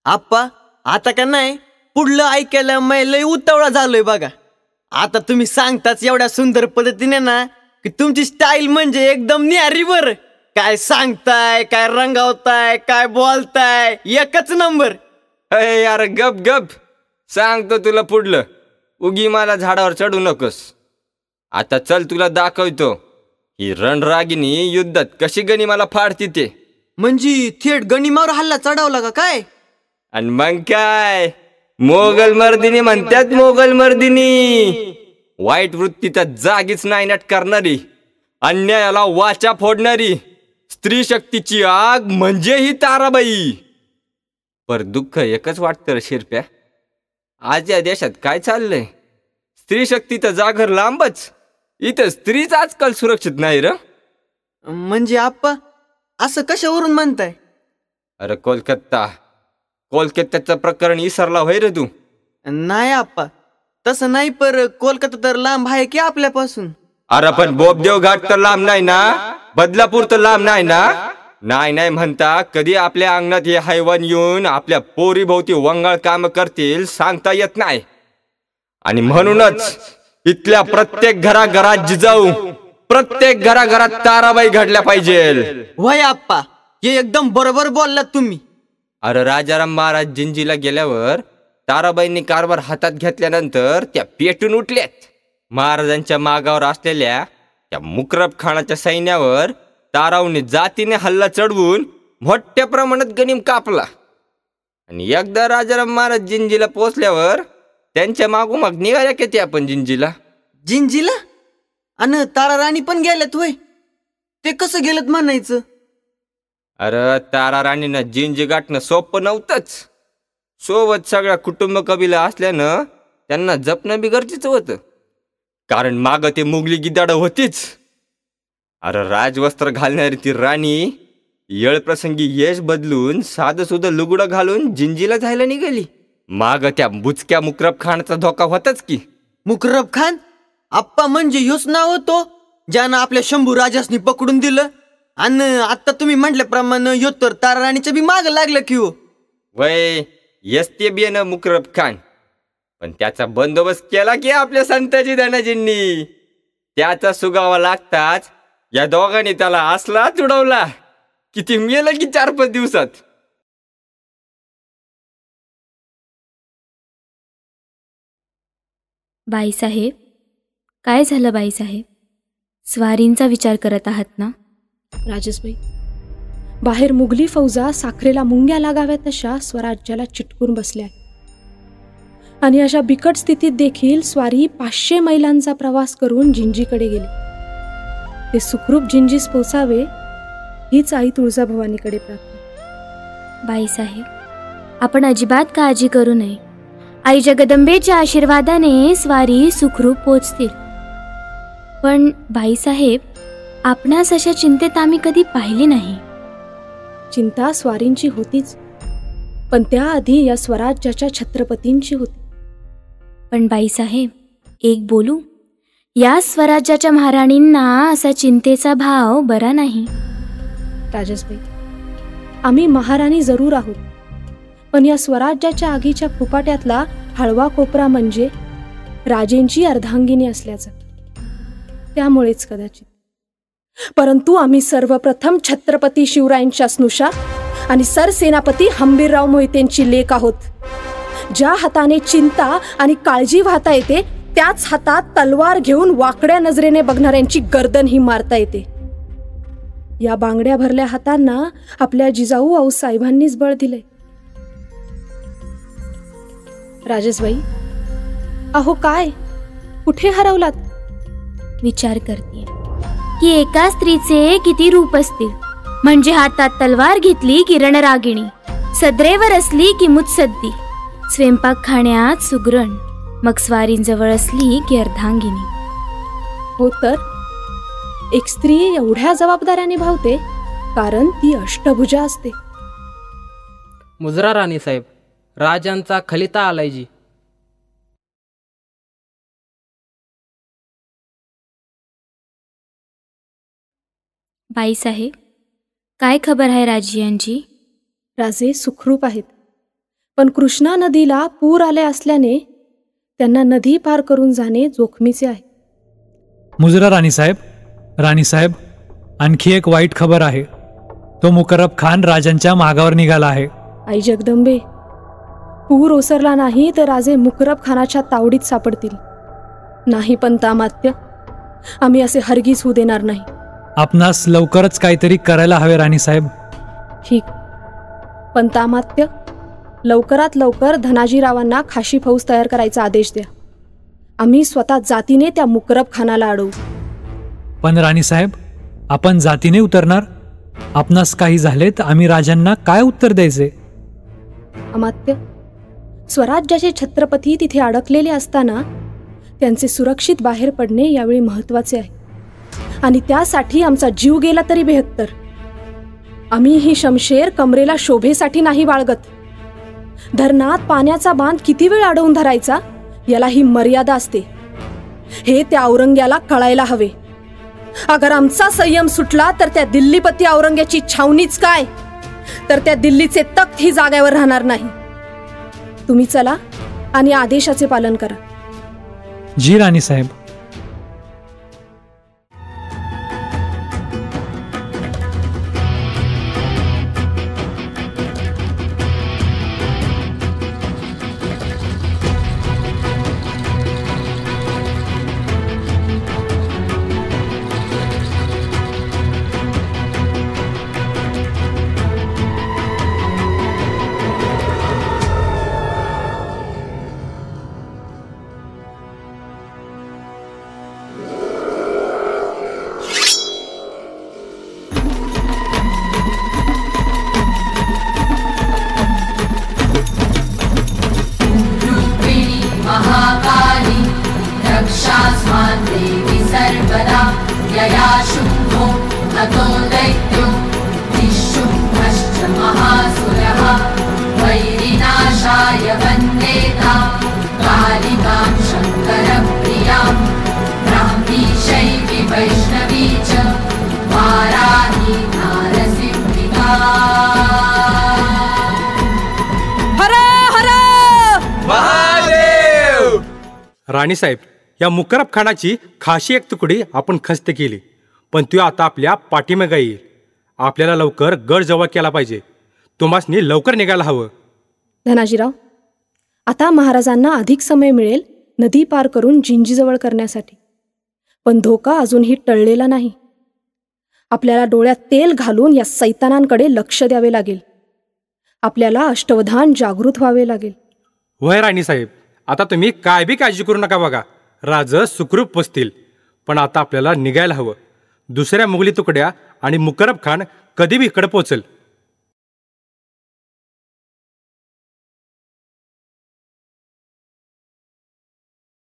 आप्पा आता का नाही पुढलं ऐकायला मी लय उतावळा झालोय बघा. आता तुम्ही सांगताच एवढ्या सुंदर पद्धतीने ना की तुमची स्टाईल म्हणजे एकदम न्यारी बर. काय सांगताय, काय रंगावताय, काय बोलताय, एकच नंबर. अरे यार गप गप, सांगतो तुला पुढलं. उगी मला झाडावर चढू नकोस. आता चल तुला दाखवतो ही रणरागिनी युद्धात कशी गनिमाला फाडती ते. म्हणजे थेट गनिमावर हल्ला चढवला का काय? आणि मग काय, मोगल मर्दिनी म्हणतात, मोगल मर्दिनी. वाईट वृत्तीचा जागीच नायनाट करणारी, अन्यायाला वाचा फोडणारी, स्त्री शक्तीची आग म्हणजे ही ताराबाई. पर दुःख एकच वाटतं शिरप्या, आज या देशात काय चाललंय? स्त्री शक्तीचं जागर लांबच, इथं स्त्रीच आजकाल सुरक्षित नाही र. म्हणजे आप्पा असं कशावरून म्हणताय? अरे कोलकात्याचं प्रकरण विसरला होय रे तू? नाही आप्पा तसं नाही, पर कोलकाता तर लांब आहे की आपल्यापासून. अरे पण बोबदेव घाट तर लांब नाही ना, बदलापूर तर लांब नाही ना. नाही म्हणता कधी आपल्या अंगणात हे हैवान येऊन आपल्या पोरी भोवती वंगाळ काम करतील सांगता येत नाही. आणि म्हणूनच इथल्या प्रत्येक घराघरात जिजाऊ, प्रत्येक घराघरात ताराबाई घडल्या पाहिजे. वय आप्पा हे एकदम बरोबर बोललात तुम्ही. अरे राजाराम महाराज जिंजीला गेल्यावर ताराबाईंनी कारभार हातात घेतल्यानंतर त्या पेटून उठल्यात. महाराजांच्या मागावर असलेल्या त्या मुकरब खानाच्या सैन्यावर तारावने जातीने हल्ला चढवून मोठ्या प्रमाणात गनिम कापला. आणि एकदा राजाराम महाराज जिंजीला पोहोचल्यावर त्यांच्या मागोमाग निघाल्या किती आपण जिंजीला. आणि तारा राणी पण गेल्यात होय? ते कसं गेलत म्हणायचं? अरे तारा राणीनं जिंजी गाठणं सोपं नव्हतंच. सोबत सगळ्या कुटुंब कबिला असल्यानं त्यांना जपणं बी गरजेचं होतं, कारण माग ते मुघली गिदाड होतीच. अरे राजवस्त्र घालणारी ती राणी येळ प्रसंगी यश बदलून साधं सुधं लुगडं घालून जिंजीला जायला निघाली. माग त्या बुचक्या मुकरब खानचा धोका होताच की. मुकरब खान आप्पा म्हणजे ह्योच नाव होतो ज्यानं आपल्या शंभू राजासनी पकडून दिलं. आणि आता तुम्ही म्हटल्याप्रमाणे ह्यो तर तारा राणीच्या बी माग लागलं की हो. वय यस्ते बियन मुकरब खान, पण त्याचा बंदोबस्त केला की आपल्या संताजी धनाजींनी. त्याचा सुगावा लागताच या दोघांनी त्याला असला तुडवला की ती मेलं की 4-5 दिवसात. बाईसाहेब, काय झालं बाईसाहेब? स्वारींचा विचार करत आहात ना? राजसबाई, बाहेर मुघली फौजा साखरेला मुंग्या लागाव्या तशा स्वराज्याला चिटकून बसल्या. आणि अशा बिकट स्थितीत देखील स्वारी 500 मैलांचा प्रवास करून जिंजीकडे गेले. ते सुखरूप जिंजीस पोचावे हीच आई तुळजाभवानीकडे प्रार्थना. बाईसाहेब, आपण अजिबात काळजी करू नये. आई जगदंबेच्या आशीर्वादाने स्वारी सुखरूप पोचतील. पण बाईसाहेब, आपणास अशा चिंतेत आम्ही कधी पाहिले नाही. चिंता स्वारींची होतीच, पण त्याआधी या स्वराज्याच्या छत्रपतींची होती. पण बाईसाहेब, एक बोलू, या स्वराज्याच्या महाराणींना असा चिंतेचा भाव बरा नाही. राजसबाई, आम्ही महाराणी जरूर आहोत, पण या स्वराज्याच्या आगीच्या फुपाट्यातला हळवा कोपरा म्हणजे राजेंची अर्धांगिनी असल्याचं. त्यामुळेच कदाचित. परंतु आम्ही सर्वप्रथम छत्रपती शिवरायांच्या स्नुषा आणि सरसेनापती हंबीरराव मोहितेंची लेक आहोत. ज्या हाताने चिंता आणि काळजी वाहता येते त्याच हातात तलवार घेऊन वाकड्या नजरेने बघणाऱ्यांची गर्दन ही मारता येते. या बांगड्या भरल्या हातांना आपल्या जिजाऊ आऊसाहेबांनीच बळ दिले. राजसबाई, अहो काय, कुठे हरवलात? विचार करते की एका स्त्रीचे किती रूप असतील. म्हणजे हातात तलवार घेतली की रणरागिणी, सदरेवर असली की मुत्सद्दी, स्वयंपाक खाण्यात सुगरण, मग स्वारींजवळ असली की अर्धांगिनी. हो तर एक स्त्री एवढ्या जबाबदाऱ्या निभावते कारण ती अष्टभुजा असते. मुजरा राणी साहेब, राजांचा खलिता आलाय जी. बाईसाहेब, काय खबर आहे राजियांची? राजे सुखरूप आहेत. पण कृष्णा नदीला पूर आले असल्याने त्यांना नदी पार करून जाणे जोखमीचे आहे. मुजरा राणीसाहेब, आणखी एक वाईट खबर आहे. तो मुकरब खान राजांच्या मागावर निघाला आहे. आई जगदंबे, पूर ओसरला नाही तर राजे मुकरब खानाच्या तावडीत सापडतील. नाही पंतामात्य, आम्ही असे हरगीज होऊ देणार नाही. आपणास लवकरच काहीतरी करायला हवे राणीसाहेब. ठीक, पंतामात्य, लवकरात लवकर धनाजीरावांना खाशी फौज तयार करायचा आदेश द्या. आम्ही स्वतः जातीने त्या मुकरब खानाला अडवू. पण राणीसाहेब, आपण जातीने उतरणार? आपणास काही झाले तर आम्ही राजांना काय उत्तर द्यायचे? अमात्य, स्वराज्याचे छत्रपती तिथे अडकलेले असताना त्यांचे सुरक्षित बाहेर पडणे यावेळी महत्वाचे आहे. आणि त्यासाठी आमचा जीव गेला तरी बेहत्तर. आम्ही ही शमशेर कमरेला शोभेसाठी नाही बाळगत. धरणात पाण्याचा बांध किती वेळ अडवून धरायचा याला ही मर्यादा असते. हे त्या औरंग्याला कळायला हवे. अगर आमचा संयम सुटला तर त्या दिल्लीपती औरंग्याची छावणीच काय, तर त्या दिल्लीचे तख्त ही जागेवर राहणार नाही. तुम्ही चला आणि आदेशाचे पालन करा. जी राणीसाहेब. राणीसाहेब, या मुकरब खानाची खाशी एक तुकडी आपण खस्त केली, पण ती आता आपल्या पाठीमागे येईल. आपल्याला लवकर गड जवळ केला पाहिजे. तुम्हासनी लवकर निघायला हवं. धनाजीराव, आता महाराजांना अधिक समय मिळेल नदी पार करून जिंजीजवळ करण्यासाठी. पण धोका अजूनही टळलेला नाही. आपल्याला डोळ्यात तेल घालून या सैतानांकडे लक्ष द्यावे लागेल. आपल्याला अष्टवधान जागृत व्हावे लागेल. वय राणीसाहेब, आता तुम्ही काय बी काळजी करू नका. बघा, राज सुखरूप बसतील. पण आता आपल्याला निघायला हवं. दुसऱ्या मुघली तुकड्या आणि मुकरब खान कधी बी इकडे पोचल.